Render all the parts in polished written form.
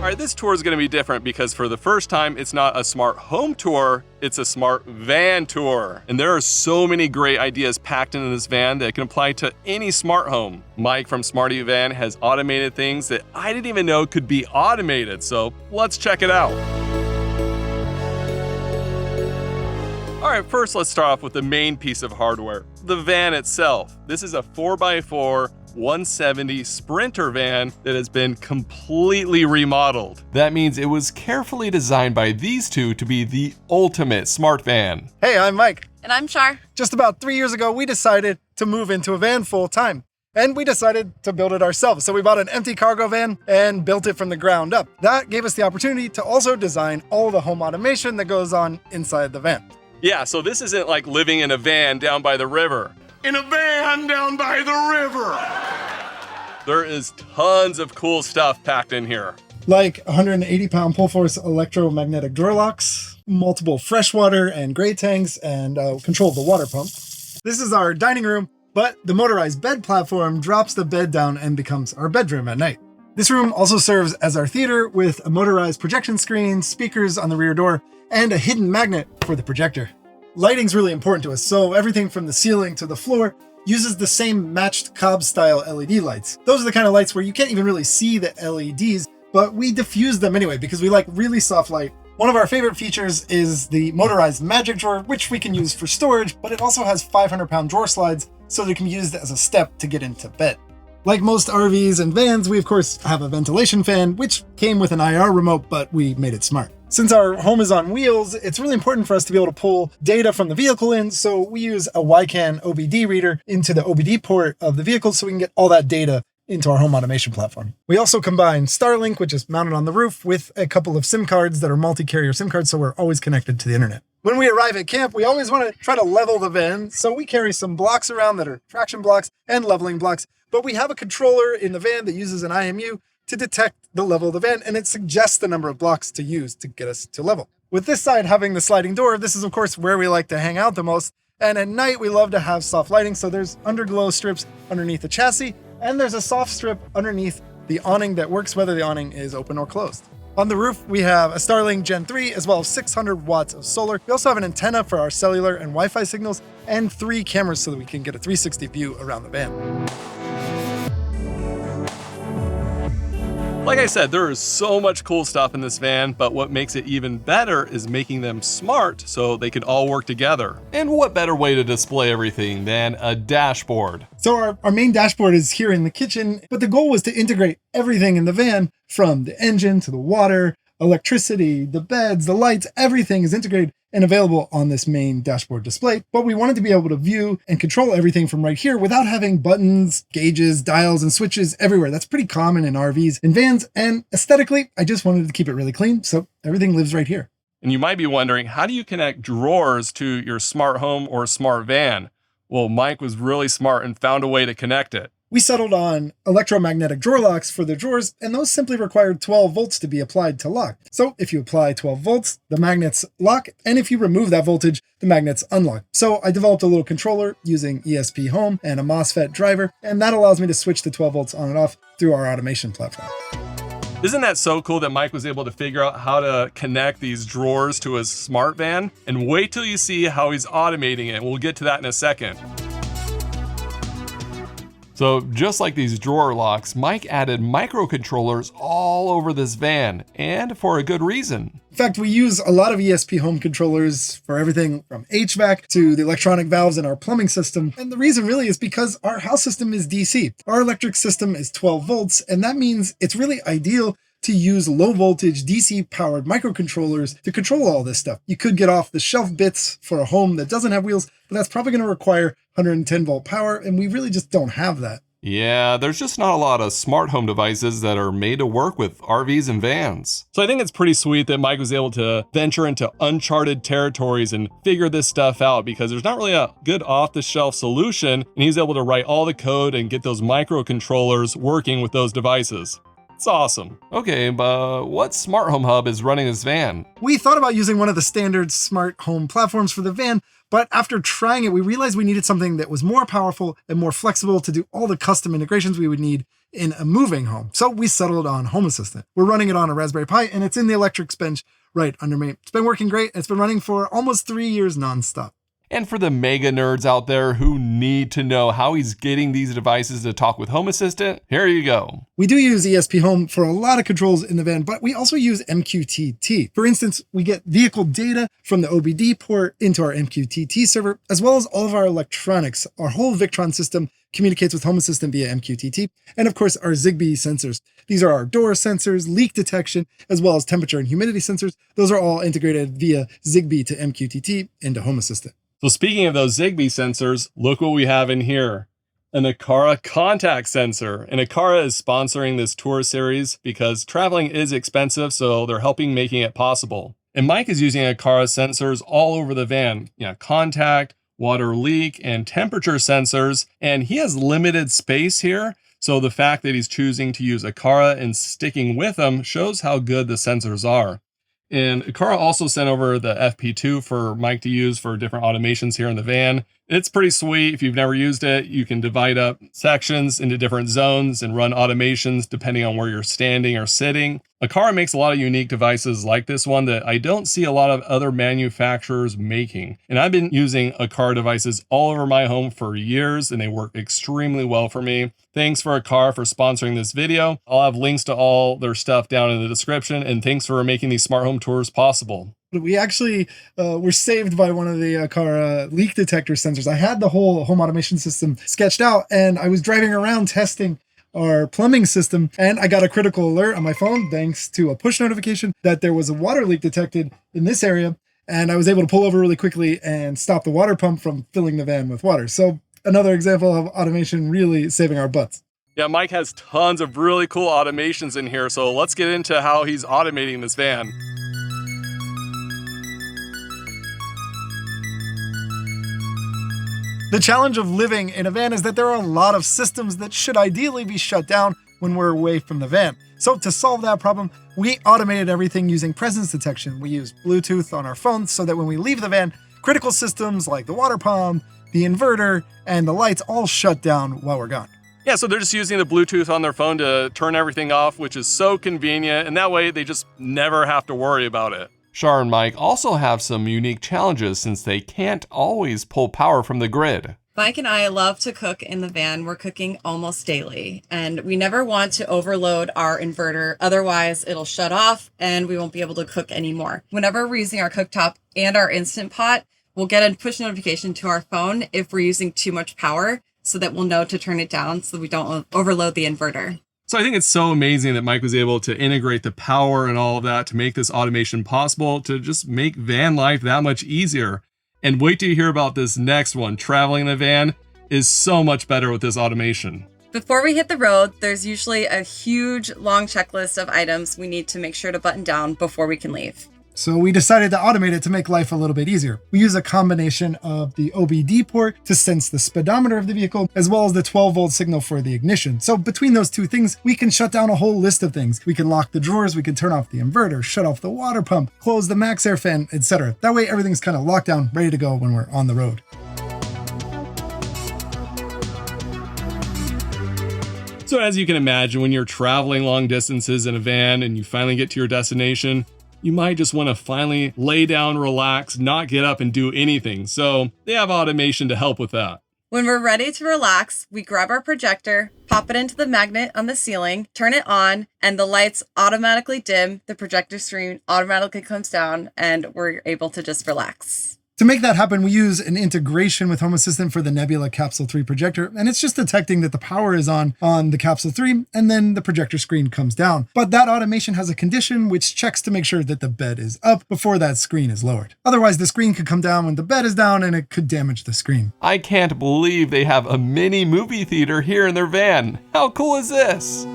Alright, this tour is going to be different because for the first time, it's not a smart home tour, it's a smart van tour. And there are so many great ideas packed into this van that can apply to any smart home. Mike from SmartyVan has automated things that I didn't even know could be automated, so let's check it out. Alright, first let's start off with the main piece of hardware, the van itself. This is a 4x4 170 Sprinter van that has been completely remodeled. That means it was carefully designed by these two to be the ultimate smart van. Hey, I'm Mike. And I'm Char. Just about 3 years ago, we decided to move into a van full time. And we decided to build it ourselves. So we bought an empty cargo van and built it from the ground up. That gave us the opportunity to also design all the home automation that goes on inside the van. Yeah, so this isn't like living in a van down by the river. In a van down by the river! There is tons of cool stuff packed in here. Like 180-pound pull force electromagnetic drawer locks, multiple freshwater and gray tanks, and control of the water pump. This is our dining room, but the motorized bed platform drops the bed down and becomes our bedroom at night. This room also serves as our theater with a motorized projection screen, speakers on the rear door, and a hidden magnet for the projector. Lighting's really important to us, so everything from the ceiling to the floor uses the same matched Cobb-style LED lights. Those are the kind of lights where you can't even really see the LEDs, but we diffuse them anyway because we like really soft light. One of our favorite features is the motorized magic drawer, which we can use for storage, but it also has 500-pound drawer slides, so they can be used as a step to get into bed. Like most RVs and vans, we of course have a ventilation fan, which came with an IR remote, but we made it smart. Since our home is on wheels, it's really important for us to be able to pull data from the vehicle in, so we use a YCAN OBD reader into the OBD port of the vehicle so we can get all that data into our home automation platform. We also combine Starlink, which is mounted on the roof, with a couple of SIM cards that are multi-carrier SIM cards, so we're always connected to the internet. When we arrive at camp, we always want to try to level the van, so we carry some blocks around that are traction blocks and leveling blocks, but we have a controller in the van that uses an IMU to detect the level of the van, and it suggests the number of blocks to use to get us to level. With this side having the sliding door, this is of course where we like to hang out the most, and at night we love to have soft lighting, so there's underglow strips underneath the chassis, and there's a soft strip underneath the awning that works whether the awning is open or closed. On the roof, we have a Starlink Gen 3 as well as 600 watts of solar. We also have an antenna for our cellular and Wi-Fi signals, and 3 cameras so that we can get a 360 view around the van. Like I said, there is so much cool stuff in this van, but what makes it even better is making them smart so they can all work together. And what better way to display everything than a dashboard? So our main dashboard is here in the kitchen, but the goal was to integrate everything in the van, from the engine to the water, electricity, the beds, the lights, everything is integrated and available on this main dashboard display. But we wanted to be able to view and control everything from right here without having buttons, gauges, dials, and switches everywhere. That's pretty common in RVs and vans. And aesthetically, I just wanted to keep it really clean, so everything lives right here. And you might be wondering, how do you connect drawers to your smart home or smart van? Well, Mike was really smart and found a way to connect it. We settled on electromagnetic drawer locks for the drawers, and those simply required 12 volts to be applied to lock. So if you apply 12 volts, the magnets lock, and if you remove that voltage, the magnets unlock. So I developed a little controller using ESP Home and a MOSFET driver, and that allows me to switch the 12 volts on and off through our automation platform. Isn't that so cool that Mike was able to figure out how to connect these drawers to his smart van? And wait till you see how he's automating it. We'll get to that in a second. So just like these drawer locks, Mike added microcontrollers all over this van, and for a good reason. In fact, we use a lot of ESP Home controllers for everything from HVAC to the electronic valves in our plumbing system. And the reason really is because our house system is DC. Our electric system is 12 volts, and that means it's really ideal to use low voltage DC powered microcontrollers to control all this stuff. You could get off the shelf bits for a home that doesn't have wheels, but that's probably going to require 110 volt power, and we really just don't have that. Yeah, there's just not a lot of smart home devices that are made to work with RVs and vans. So I think it's pretty sweet that Mike was able to venture into uncharted territories and figure this stuff out, because there's not really a good off-the-shelf solution, and he's able to write all the code and get those microcontrollers working with those devices. It's awesome. Okay, but what smart home hub is running this van? We thought about using one of the standard smart home platforms for the van, But after trying it, we realized we needed something that was more powerful and more flexible to do all the custom integrations we would need in a moving home. So we settled on Home Assistant. We're running it on a Raspberry Pi, and it's in the electric bench right under me. It's been working great. It's been running for almost 3 years nonstop. And for the mega nerds out there who need to know how he's getting these devices to talk with Home Assistant, here you go. We do use ESP Home for a lot of controls in the van, but we also use MQTT. For instance, we get vehicle data from the OBD port into our MQTT server, as well as all of our electronics. Our whole Victron system communicates with Home Assistant via MQTT, and of course our Zigbee sensors. These are our door sensors, leak detection, as well as temperature and humidity sensors. Those are all integrated via Zigbee to MQTT into Home Assistant. So speaking of those Zigbee sensors, look what we have in here. An Aqara contact sensor. And Aqara is sponsoring this tour series because traveling is expensive, so they're helping making it possible. And Mike is using Aqara sensors all over the van. Contact, water leak, and temperature sensors. And he has limited space here. So the fact that he's choosing to use Aqara and sticking with them shows how good the sensors are. And Aqara also sent over the FP2 for Mike to use for different automations here in the van. It's pretty sweet. If you've never used it, you can divide up sections into different zones and run automations depending on where you're standing or sitting. Aqara makes a lot of unique devices like this one that I don't see a lot of other manufacturers making. And I've been using Aqara devices all over my home for years, and they work extremely well for me. Thanks for Aqara for sponsoring this video. I'll have links to all their stuff down in the description, and thanks for making these smart home tours possible. We actually were saved by one of the Aqara leak detector sensors. I had the whole home automation system sketched out, and I was driving around testing our plumbing system, and I got a critical alert on my phone thanks to a push notification that there was a water leak detected in this area, and I was able to pull over really quickly and stop the water pump from filling the van with water. So another example of automation really saving our butts. Yeah, Mike has tons of really cool automations in here, so let's get into how he's automating this van. The challenge of living in a van is that there are a lot of systems that should ideally be shut down when we're away from the van. So to solve that problem, we automated everything using presence detection. We use Bluetooth on our phones so that when we leave the van, critical systems like the water pump, the inverter, and the lights all shut down while we're gone. Yeah, so they're just using the Bluetooth on their phone to turn everything off, which is so convenient, and that way they just never have to worry about it. Shar and Mike also have some unique challenges since they can't always pull power from the grid. Mike and I love to cook in the van. We're cooking almost daily, and we never want to overload our inverter. Otherwise, it'll shut off and we won't be able to cook anymore. Whenever we're using our cooktop and our Instant Pot, we'll get a push notification to our phone if we're using too much power so that we'll know to turn it down so we don't overload the inverter. So I think it's so amazing that Mike was able to integrate the power and all of that to make this automation possible to just make van life that much easier. And wait till you hear about this next one. Traveling in a van is so much better with this automation. Before we hit the road, there's usually a huge long checklist of items we need to make sure to button down before we can leave. So we decided to automate it to make life a little bit easier. We use a combination of the OBD port to sense the speedometer of the vehicle, as well as the 12-volt signal for the ignition. So between those two things, we can shut down a whole list of things. We can lock the drawers, we can turn off the inverter, shut off the water pump, close the max air fan, etc. That way everything's kind of locked down, ready to go when we're on the road. So as you can imagine, when you're traveling long distances in a van and you finally get to your destination, you might just want to finally lay down, relax, not get up and do anything. So they have automation to help with that. When we're ready to relax, we grab our projector, pop it into the magnet on the ceiling, turn it on, and the lights automatically dim, the projector screen automatically comes down, and we're able to just relax. To make that happen, we use an integration with Home Assistant for the Nebula Capsule 3 projector, and it's just detecting that the power is on the Capsule 3, and then the projector screen comes down. But that automation has a condition which checks to make sure that the bed is up before that screen is lowered. Otherwise, the screen could come down when the bed is down, and it could damage the screen. I can't believe they have a mini movie theater here in their van. How cool is this?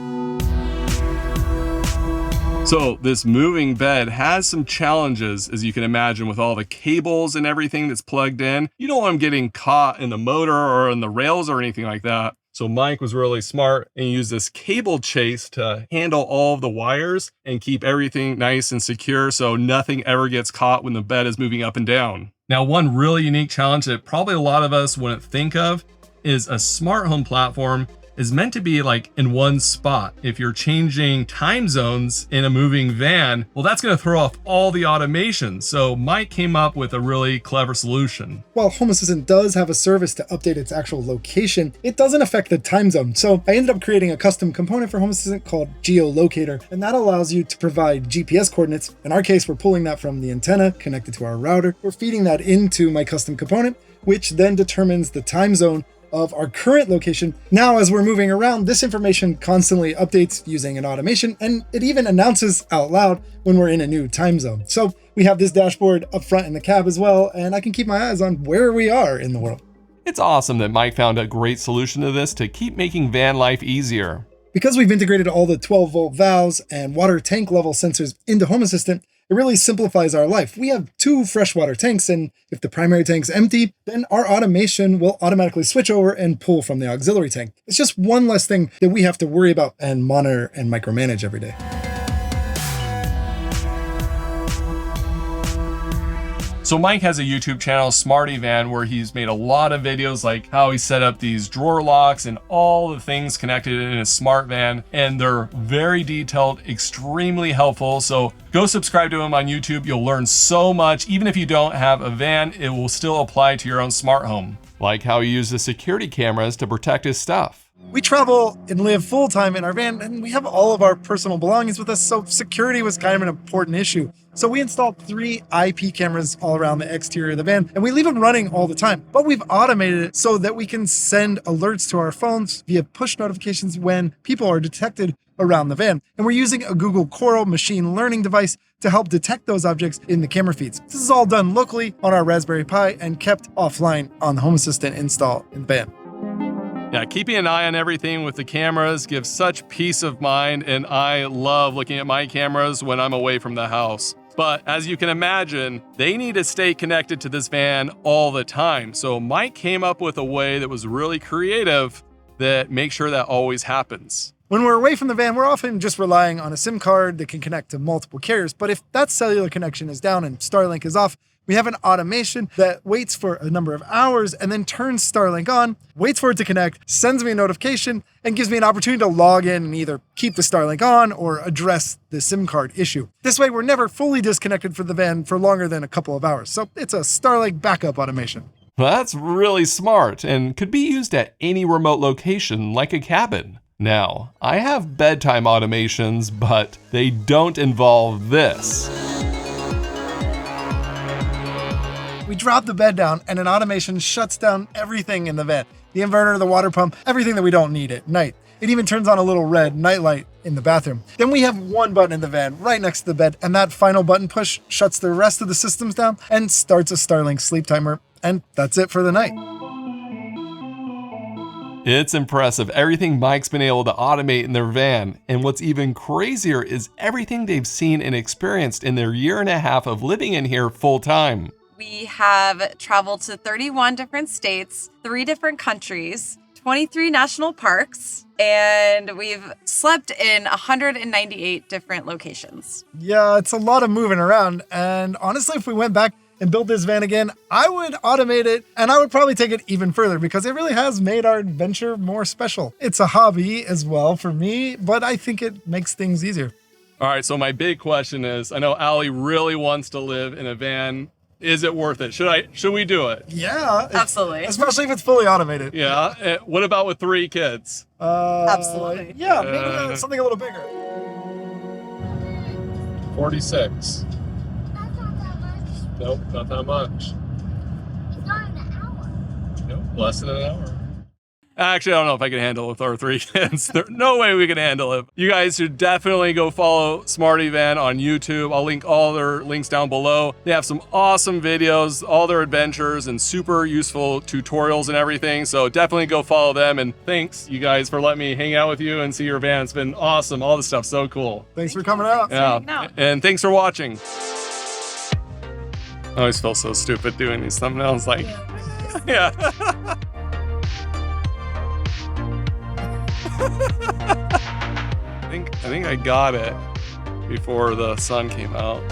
So this moving bed has some challenges, as you can imagine, with all the cables and everything that's plugged in. You don't want them getting caught in the motor or in the rails or anything like that. So Mike was really smart and used this cable chase to handle all of the wires and keep everything nice and secure so nothing ever gets caught when the bed is moving up and down. Now, one really unique challenge that probably a lot of us wouldn't think of is a smart home platform is meant to be like in one spot. If you're changing time zones in a moving van, well, that's going to throw off all the automation. So Mike came up with a really clever solution. While Home Assistant does have a service to update its actual location, it doesn't affect the time zone. So I ended up creating a custom component for Home Assistant called Geolocator, and that allows you to provide GPS coordinates. In our case, we're pulling that from the antenna connected to our router. We're feeding that into my custom component, which then determines the time zone of our current location. Now, as we're moving around, this information constantly updates using an automation, and it even announces out loud when we're in a new time zone. So we have this dashboard up front in the cab as well, and I can keep my eyes on where we are in the world. It's awesome that Mike found a great solution to this to keep making van life easier. Because we've integrated all the 12-volt valves and water tank level sensors into Home Assistant, it really simplifies our life. We have 2 freshwater tanks, and if the primary tank's empty, then our automation will automatically switch over and pull from the auxiliary tank. It's just one less thing that we have to worry about and monitor and micromanage every day. So Mike has a YouTube channel, SmartyVan, where he's made a lot of videos like how he set up these drawer locks and all the things connected in his smart van. And they're very detailed, extremely helpful. So go subscribe to him on YouTube. You'll learn so much. Even if you don't have a van, it will still apply to your own smart home. Like how he uses security cameras to protect his stuff. We travel and live full-time in our van, and we have all of our personal belongings with us, so security was kind of an important issue. So we installed 3 IP cameras all around the exterior of the van, and we leave them running all the time. But we've automated it so that we can send alerts to our phones via push notifications when people are detected around the van. And we're using a Google Coral machine learning device to help detect those objects in the camera feeds. This is all done locally on our Raspberry Pi and kept offline on the Home Assistant install in the van. Yeah, keeping an eye on everything with the cameras gives such peace of mind, and I love looking at my cameras when I'm away from the house. But as you can imagine, they need to stay connected to this van all the time. So Mike came up with a way that was really creative that makes sure that always happens. When we're away from the van, we're often just relying on a SIM card that can connect to multiple carriers. But if that cellular connection is down and Starlink is off, we have an automation that waits for a number of hours and then turns Starlink on, waits for it to connect, sends me a notification, and gives me an opportunity to log in and either keep the Starlink on or address the SIM card issue. This way, we're never fully disconnected from the van for longer than a couple of hours. So it's a Starlink backup automation. That's really smart and could be used at any remote location like a cabin. Now, I have bedtime automations, but they don't involve this. We drop the bed down and an automation shuts down everything in the van. The inverter, the water pump, everything that we don't need at night. It even turns on a little red nightlight in the bathroom. Then we have one button in the van right next to the bed, and that final button push shuts the rest of the systems down and starts a Starlink sleep timer, and that's it for the night. It's impressive everything Mike's been able to automate in their van, and what's even crazier is everything they've seen and experienced in their 1.5 years of living in here full time. We have traveled to 31 different states, 3 different countries, 23 national parks, and we've slept in 198 different locations. Yeah, it's a lot of moving around, and honestly, if we went back and built this van again, I would automate it, and I would probably take it even further because it really has made our adventure more special. It's a hobby as well for me, but I think it makes things easier. All right, so my big question is, I know Allie really wants to live in a van. Is it worth it? Should we do it? Yeah. Absolutely. Especially if it's fully automated. Yeah. What about with 3 kids? Absolutely. Yeah, maybe something a little bigger. 46. That's not that much. Nope, not that much. It's not in an hour. Nope, less than an hour. Actually, I don't know if I can handle it with our 3 kids. There's no way we can handle it. You guys should definitely go follow SmartyVan on YouTube. I'll link all their links down below. They have some awesome videos, all their adventures, and super useful tutorials and everything. So definitely go follow them. And thanks, you guys, for letting me hang out with you and see your van. It's been awesome. All this stuff's so cool. Thanks for coming out. Yeah, and thanks for watching. I always feel so stupid doing these thumbnails. Like, yeah. I think I got it before the sun came out.